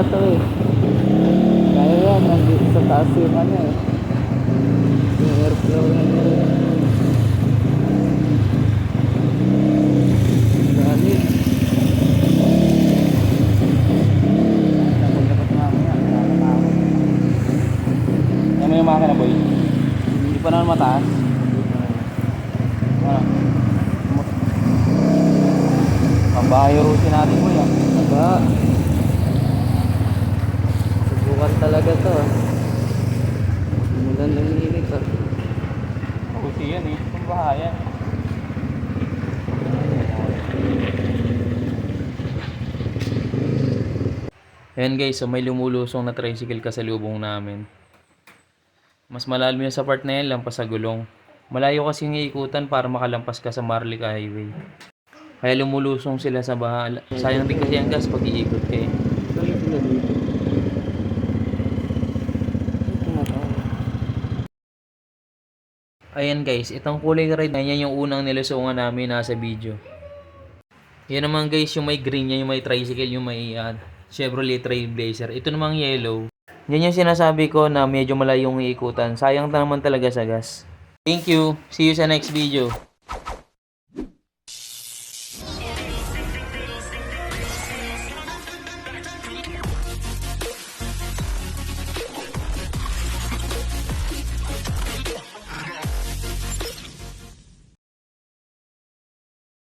to eh. Kaya yan, nandito sa taas yung ano eh. Yung airflow na yun. Dali. Dapat mamaya, nakakatakot. Yan mo yung makina boy. Hindi pa naman mataas. Ano? Pambahay rusin natin boy ah. Aba. Subukan talaga to. Mulan ng init ah. Rusi yan eh. Pambahay yan. Ayan guys, so may lumulusong na tricycle kasalubong namin. Mas malalim yun sa part na yan, lampas sa gulong. Malayo kasi yung ikutan para makalampas ka sa Marlica Highway. Kaya lumulusong sila sa bahala. Sayang din kasi ang gas pag iikot kayo. Saan sila dito? Ito na to. Ayan guys, itong kulay red na yan yung unang nilusungan namin nasa video. Yan naman guys, yung may green yan, yung may tricycle, yung may Chevrolet Trailblazer. Ito namang yellow. Yan yung sinasabi ko na medyo malayong iikutan. Sayang naman talaga sa gas. Thank you. See you sa next video.